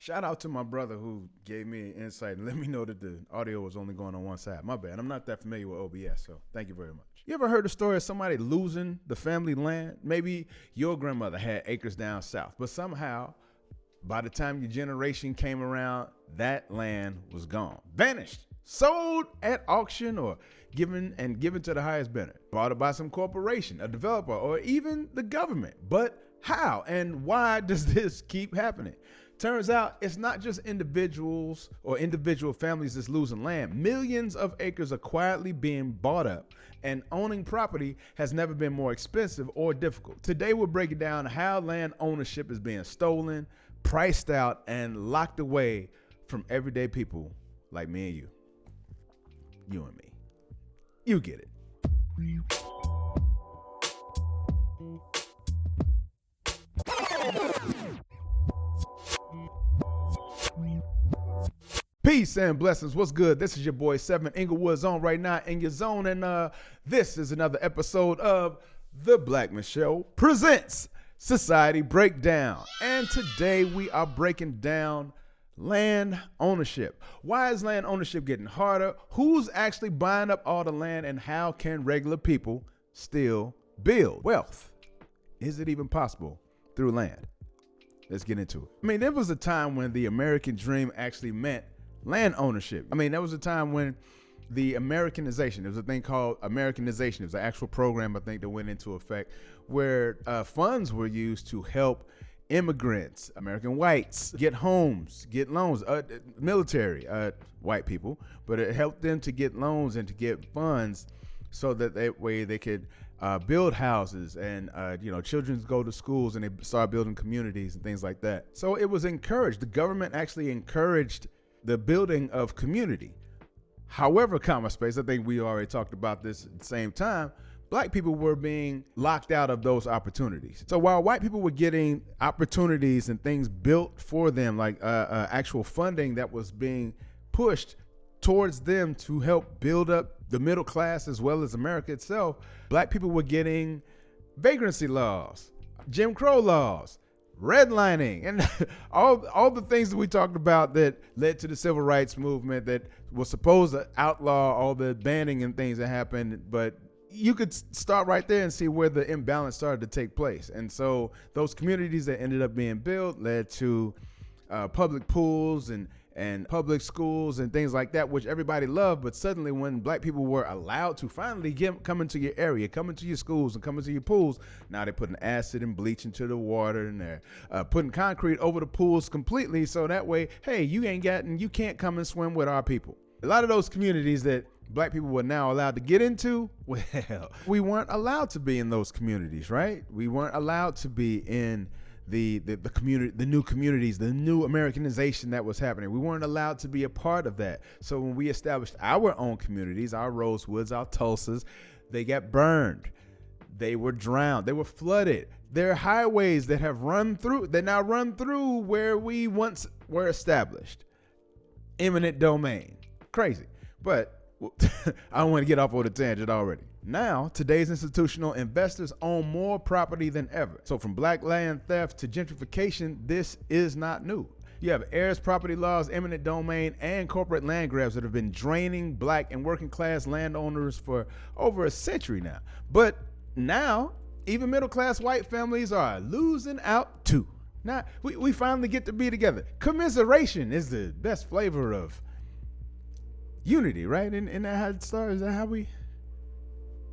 Shout out to my brother who gave me an insight and let me know that the audio was only going on one side. My bad. I'm not that familiar with OBS, so thank you very much. You ever heard the story of somebody losing the family land? Maybe your grandmother had acres down south, but somehow by the time your generation came around, that land was gone, vanished, sold at auction, or given to the highest bidder, bought by some corporation, a developer, or even the government. But how and why does this keep happening? Turns out it's not just individuals or individual families that's losing land. Millions of acres are quietly being bought up, and owning property has never been more expensive or difficult. Today we're breaking down how land ownership is being stolen, priced out, and locked away from everyday people like me and you. You and me. You get it. Peace and blessings. What's good? This is your boy 7 Inglewood Zone right now in your zone, and this is another episode of The Blackman Show presents Society Breakdown. And today we are breaking down land ownership. Why is land ownership getting harder? Who's actually buying up all the land, and how can regular people still build wealth? Is it even possible through land? Let's get into it. I mean, there was a time when the American dream actually meant land ownership. I mean, there was a time when the Americanization, there was a thing called Americanization. It was an actual program, I think, that went into effect where funds were used to help immigrants, American whites, get homes, get loans, military, white people, but it helped them to get loans and to get funds so that they could build houses and, children go to schools and they start building communities and things like that. So it was encouraged. The government actually encouraged the building of community. However, comma space, I think we already talked about this at the same time, Black people were being locked out of those opportunities. So while white people were getting opportunities and things built for them, like actual funding that was being pushed towards them to help build up the middle class as well as America itself, Black people were getting vagrancy laws, Jim Crow laws, redlining, and all the things that we talked about that led to the civil rights movement that was supposed to outlaw all the banning and things that happened. But you could start right there and see where the imbalance started to take place. And so those communities that ended up being built led to public pools and public schools and things like that, which everybody loved. But suddenly when Black people were allowed to finally come into your area, come into your schools and come into your pools, now they're putting acid and bleach into the water, and they're putting concrete over the pools completely. So that way, hey, you can't come and swim with our people. A lot of those communities that Black people were now allowed to get into, well, we weren't allowed to be in those communities, right? We weren't allowed to be in the community, the new communities, the new Americanization that was happening. We weren't allowed to be a part of that. So when we established our own communities, our Rosewoods, our Tulsas, they got burned. They were drowned. They were flooded. There are highways that now run through where we once were established. Eminent domain. Crazy. But I don't want to get off on a tangent already. Now, today's institutional investors own more property than ever. So from Black land theft to gentrification, this is not new. You have heirs property laws, eminent domain, and corporate land grabs that have been draining Black and working class landowners for over a century now. But now, even middle class white families are losing out too. Now, we finally get to be together. Commiseration is the best flavor of unity, right? And that how it starts? Is that how we?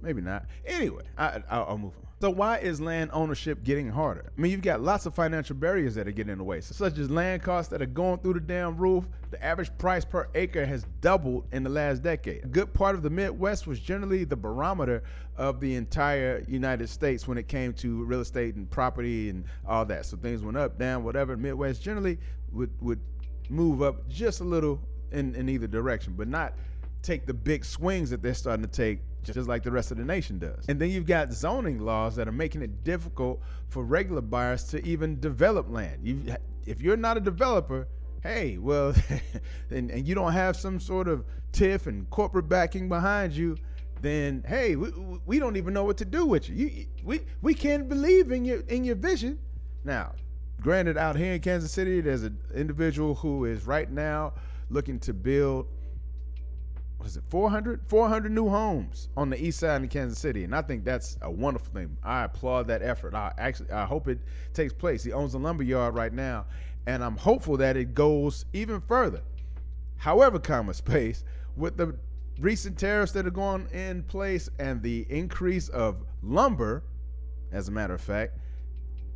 Maybe not. Anyway, I'll move on. So why is land ownership getting harder? I mean, you've got lots of financial barriers that are getting in the way, such as land costs that are going through the damn roof. The average price per acre has doubled in the last decade. A good part of the Midwest was generally the barometer of the entire United States when it came to real estate and property and all that. So things went up, down, whatever. Midwest generally would move up just a little in either direction, but not take the big swings that they're starting to take just like the rest of the nation does. And then you've got zoning laws that are making it difficult for regular buyers to even develop land. If you're not a developer, hey, well, and you don't have some sort of TIF and corporate backing behind you, then hey, we don't even know what to do with you. We can't believe in your vision. Now, granted, out here in Kansas City, there's an individual who is right now looking to build, 400 new homes on the east side of Kansas City. And I think that's a wonderful thing. I applaud that effort. I hope it takes place. He owns a lumber yard right now, and I'm hopeful that it goes even further. However, space, with the recent tariffs that are going in place and the increase of lumber, as a matter of fact,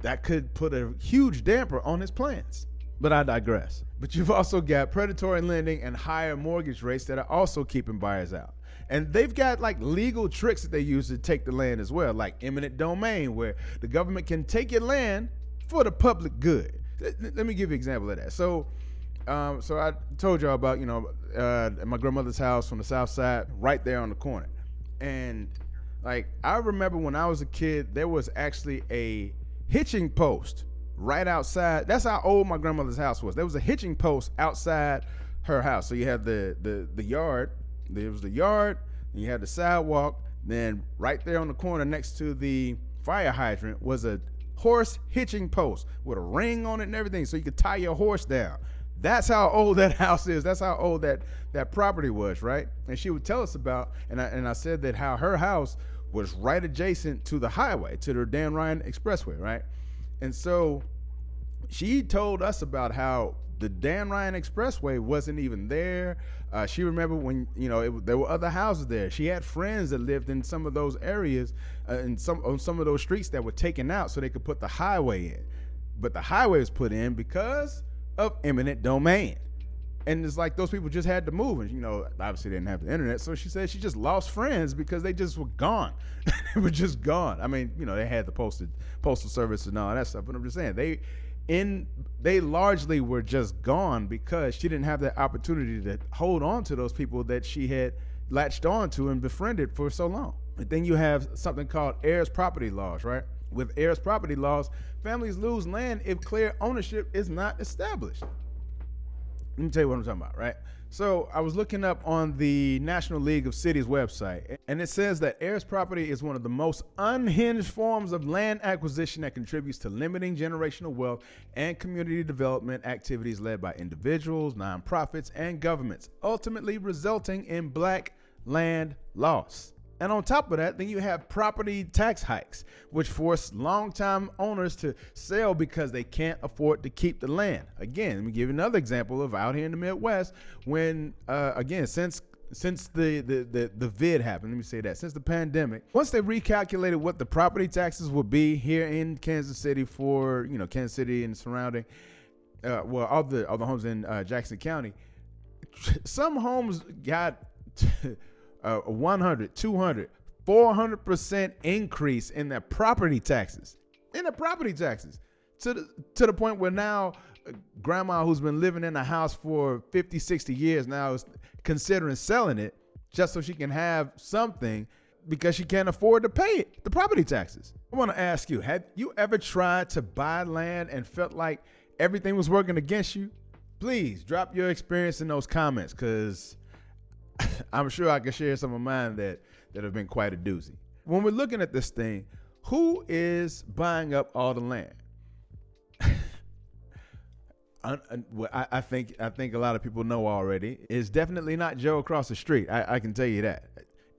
that could put a huge damper on his plans. But I digress. But you've also got predatory lending and higher mortgage rates that are also keeping buyers out. And they've got like legal tricks that they use to take the land as well, like eminent domain, where the government can take your land for the public good. Let me give you an example of that. So I told y'all about, my grandmother's house on the south side, right there on the corner. And like, I remember when I was a kid, there was actually a hitching post right outside. That's how old my grandmother's house was. There was a hitching post outside her house. So you had the yard. There was the yard, and you had the sidewalk. Then right there on the corner next to the fire hydrant was a horse hitching post with a ring on it and everything, so you could tie your horse down. That's how old that house is. That's how old that property was, right? And she would tell us about, and I said that how her house was right adjacent to the highway, to the Dan Ryan Expressway, right? And so she told us about how the Dan Ryan Expressway wasn't even there. She remembered when, there were other houses there. She had friends that lived in some of those areas, on some of those streets that were taken out so they could put the highway in. But the highway was put in because of eminent domain. And it's like those people just had to move. And, obviously they didn't have the internet. So she said she just lost friends because they just were gone. They were just gone. I mean, they had the postal service and all that stuff. But I'm just saying, they largely were just gone because she didn't have the opportunity to hold on to those people that she had latched on to and befriended for so long. And then you have something called heirs property laws, right? With heirs property laws, families lose land if clear ownership is not established. Let me tell you what I'm talking about, right? So I was looking up on the National League of Cities website, and it says that heirs property is one of the most unhinged forms of land acquisition that contributes to limiting generational wealth and community development activities led by individuals, nonprofits, and governments, ultimately resulting in black land loss. And on top of that, then you have property tax hikes, which force longtime owners to sell because they can't afford to keep the land. Again, let me give you another example of out here in the Midwest when, since the vid happened, let me say that, since the pandemic, once they recalculated what the property taxes would be here in Kansas City for, Kansas City and surrounding, all the homes in Jackson County, some homes got 100, 200, 400% increase in their property taxes. To the point where now grandma who's been living in a house for 50, 60 years now is considering selling it just so she can have something because she can't afford to pay it, the property taxes. I want to ask you, have you ever tried to buy land and felt like everything was working against you? Please drop your experience in those comments, because I'm sure I can share some of mine that have been quite a doozy. When we're looking at this thing, who is buying up all the land? I think a lot of people know already. It's definitely not Joe across the street. I can tell you that.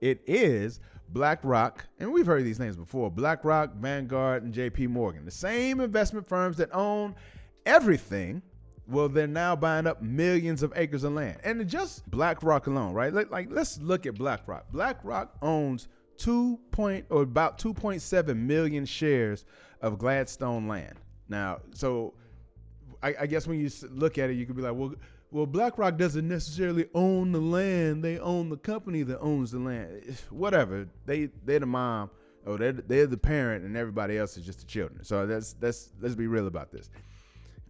It is BlackRock, and we've heard these names before, BlackRock, Vanguard, and JP Morgan. The same investment firms that own everything. Well, they're now buying up millions of acres of land. And just BlackRock alone, right? Let's look at BlackRock. BlackRock owns about 2.7 million shares of Gladstone land. Now, so I guess when you look at it, you could be like, well, BlackRock doesn't necessarily own the land. They own the company that owns the land. Whatever. They're the mom, or they're the parent, and everybody else is just the children. So let's be real about this.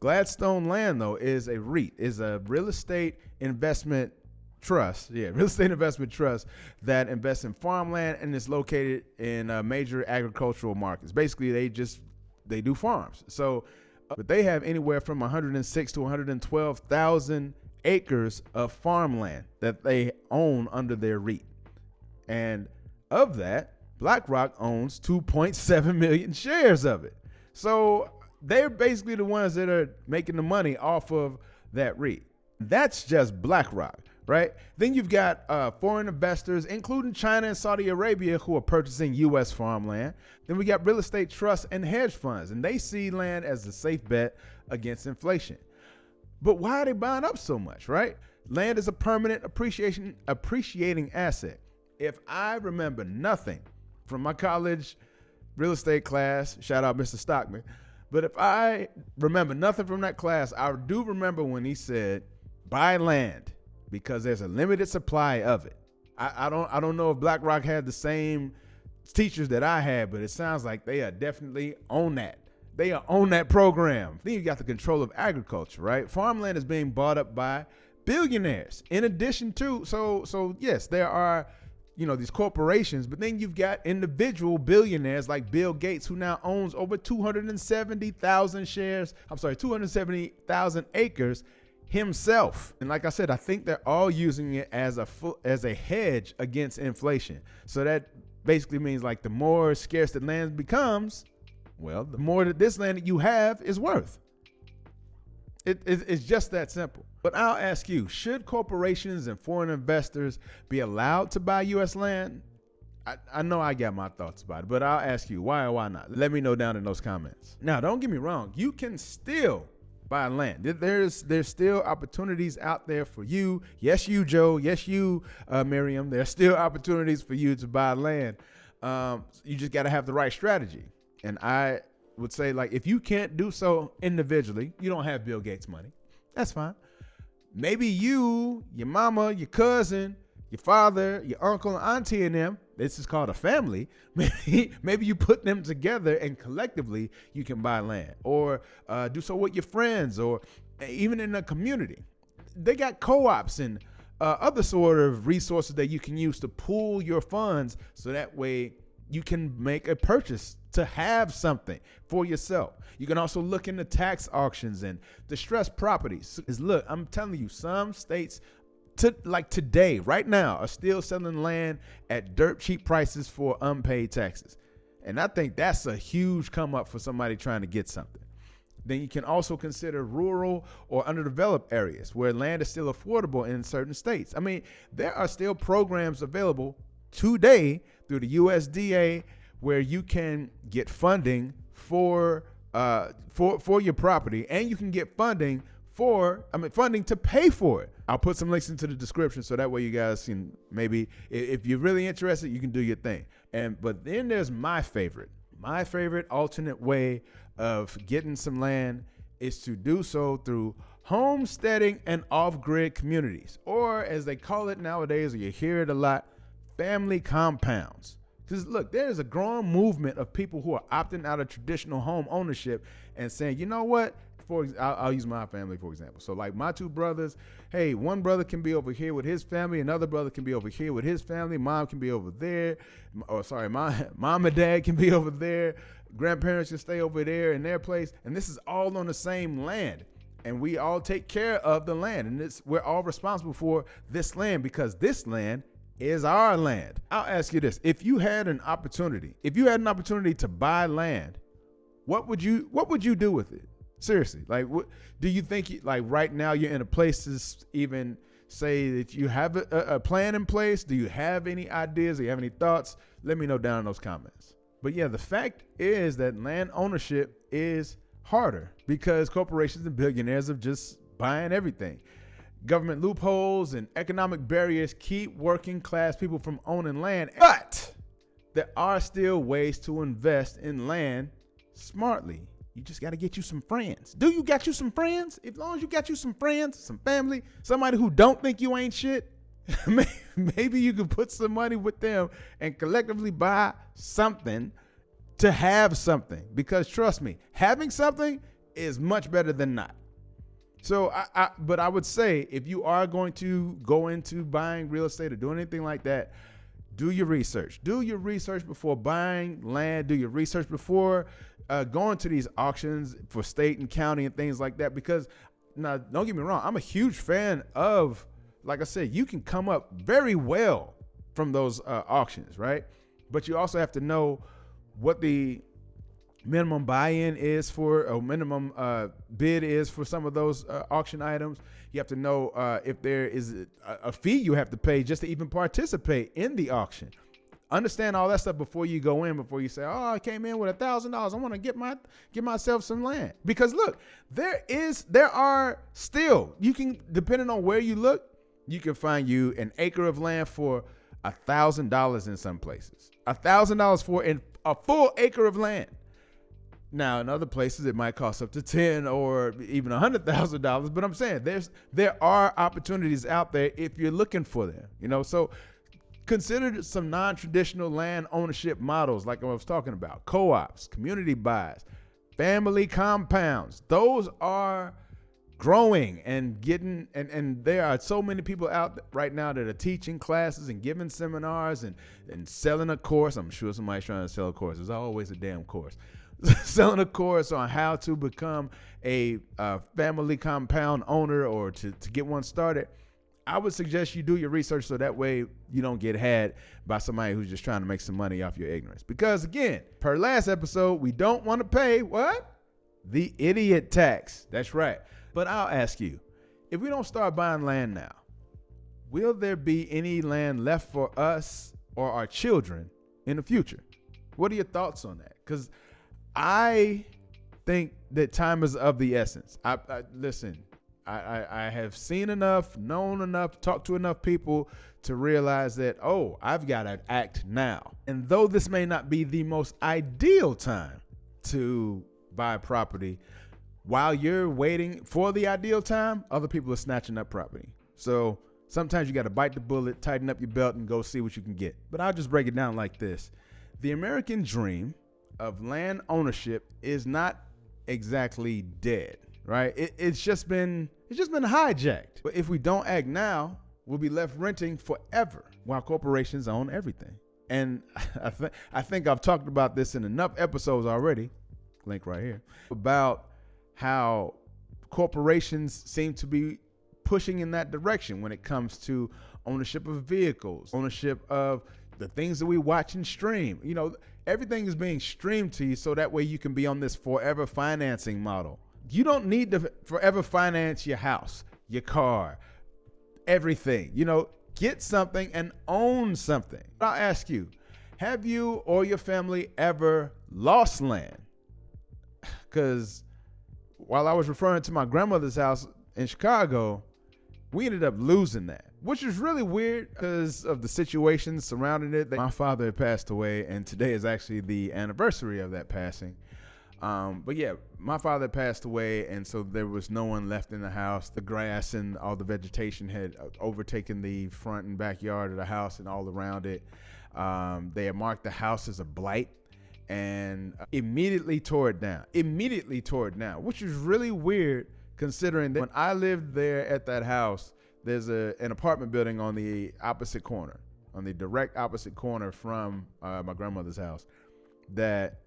Gladstone Land, though, is a REIT, is a real estate investment trust. Yeah, real estate investment trust that invests in farmland and is located in major agricultural markets. Basically, they do farms. So, but they have anywhere from 106 to 112,000 acres of farmland that they own under their REIT. And of that, BlackRock owns 2.7 million shares of it. So they're basically the ones that are making the money off of that REIT. That's just BlackRock, right? Then you've got foreign investors, including China and Saudi Arabia, who are purchasing U.S. farmland. Then we got real estate trusts and hedge funds, and they see land as a safe bet against inflation. But why are they buying up so much, right? Land is a permanent appreciating asset. If I remember nothing from my college real estate class, shout out Mr. Stockman, but if I remember nothing from that class, I do remember when he said, buy land because there's a limited supply of it. I don't know if BlackRock had the same teachers that I had, but it sounds like they are definitely on that. They are on that program. Then you got the control of agriculture, right? Farmland is being bought up by billionaires. In addition to, so yes, there are, these corporations, but then you've got individual billionaires like Bill Gates, who now owns over 270,000 acres himself. And like I said, I think they're all using it as a hedge against inflation. So that basically means like the more scarce the land becomes, well, the more that this land that you have is worth. It's just that simple. But I'll ask you, should corporations and foreign investors be allowed to buy U.S. land? I know I got my thoughts about it, but I'll ask you, why or why not? Let me know down in those comments. Now, don't get me wrong. You can still buy land. There's still opportunities out there for you. Yes, you, Joe. Yes, you, Miriam. There's still opportunities for you to buy land. You just got to have the right strategy. And I would say, like, if you can't do so individually, you don't have Bill Gates money. That's fine. Maybe you, your mama, your cousin, your father, your uncle, and auntie, and them, this is called a family. Maybe you put them together and collectively you can buy land, or do so with your friends, or even in a community. They got co-ops and other sort of resources that you can use to pool your funds, so that way you can make a purchase to have something for yourself. You can also look into tax auctions and distressed properties. Look, I'm telling you, some states like today, right now, are still selling land at dirt cheap prices for unpaid taxes. And I think that's a huge come up for somebody trying to get something. Then you can also consider rural or underdeveloped areas where land is still affordable in certain states. I mean, there are still programs available today through the USDA where you can get funding for your property, and you can get funding to pay for it. I'll put some links into the description so that way you guys can, maybe if you're really interested, you can do your thing. But then there's my favorite alternate way of getting some land is to do so through homesteading and off-grid communities, or as they call it nowadays, or you hear it a lot, family compounds. Because look, there's a growing movement of people who are opting out of traditional home ownership and saying, you know what? I'll use my family, for example. So like my two brothers, hey, one brother can be over here with his family. Another brother can be over here with his family. Mom can be over there. My mom and dad can be over there. Grandparents can stay over there in their place. And this is all on the same land. And we all take care of the land. And we're all responsible for this land because this land is our land. I'll ask you this. If you had an opportunity to buy land, what would you do with it? Seriously, like, what do you think? Like right now, you're in a place to even say that you have a plan in place. Do you have any ideas? Do you have any thoughts? Let me know down in those comments. But yeah, the fact is that land ownership is harder because corporations and billionaires are just buying everything. Government loopholes and economic barriers keep working class people from owning land. But there are still ways to invest in land smartly. You just got to get you some friends. Do you got you some friends? As long as you got you some friends, some family, somebody who don't think you ain't shit, maybe you could put some money with them and collectively buy something to have something. Because trust me, having something is much better than not. So, but I would say if you are going to go into buying real estate or doing anything like that, do your research. Do your research before buying land. Do your research before going to these auctions for state and county and things like that. Because now, don't get me wrong, I'm a huge fan of, like I said, you can come up very well from those auctions, right? But you also have to know what the minimum buy-in is for, or minimum bid is for some of those auction items. You have to know if there is a fee you have to pay just to even participate in the auction. Understand all that stuff before you go in, before you say, oh, I came in with $1,000. I want to get myself some land. Because look, there are still, you can, depending on where you look, you can find you an acre of land for $1,000 in some places. $1,000 for a full acre of land. Now, in other places, it might cost up to $10,000 or even $100,000. But I'm saying there are opportunities out there if you're looking for them. So consider some non-traditional land ownership models, like I was talking about: co-ops, community buys, family compounds. Those are growing and getting, and there are so many people out right now that are teaching classes and giving seminars and selling a course. I'm sure somebody's trying to sell a course. There's always a damn course. Selling a course on how to become a family compound owner or to get one started. I would suggest you do your research so that way you don't get had by somebody who's just trying to make some money off your ignorance. Because again, per last episode, we don't want to pay what? The idiot tax. That's right. But I'll ask you, if we don't start buying land now, will there be any land left for us or our children in the future? What are your thoughts on that? Because I think that time is of the essence. Listen, I have seen enough, known enough, talked to enough people to realize that, I've got to act now. And though this may not be the most ideal time to buy property, while you're waiting for the ideal time, other people are snatching up property. So sometimes you got to bite the bullet, tighten up your belt, and go see what you can get. But I'll just break it down like this. The American dream of land ownership is not exactly dead, right? It's just been hijacked. But if we don't act now, we'll be left renting forever while corporations own everything. And I think I've talked about this in enough episodes already, link right here, about how corporations seem to be pushing in that direction when it comes to ownership of vehicles, ownership of the things that we watch and stream. Everything is being streamed to you so that way you can be on this forever financing model. You don't need to forever finance your house, your car, everything. Get something and own something. I'll ask you, have you or your family ever lost land? Because while I was referring to my grandmother's house in Chicago, we ended up losing that, which is really weird because of the situation surrounding it. My father had passed away, and today is actually the anniversary of that passing. But yeah, my father passed away, and so there was no one left in the house. The grass and all the vegetation had overtaken the front and backyard of the house and all around it. They had marked the house as a blight and immediately tore it down, which is really weird considering that when I lived there at that house, there's an apartment building on the opposite corner, on the direct opposite corner from my grandmother's house, that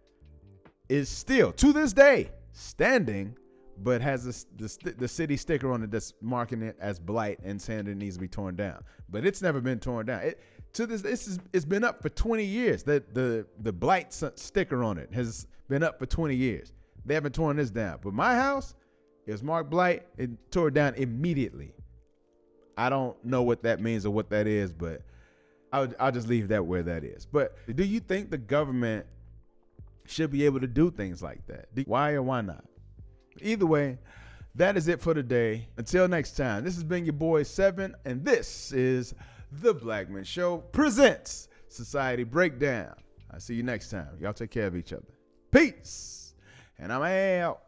is still to this day standing, but has the city sticker on it that's marking it as blight and saying it needs to be torn down. But it's never been torn down. It's been up for 20 years. The blight sticker on it has been up for 20 years. They haven't torn this down. But my house is marked blight. It tore it down immediately. I don't know what that means or what that is, but I'll just leave that where that is. But do you think the government should be able to do things like that? Why or why not? Either way, that is it for today. Until next time, this has been your boy 7, and this is The Blackman Show presents Society Breakdown. I'll see you next time. Y'all take care of each other. Peace. And I'm out.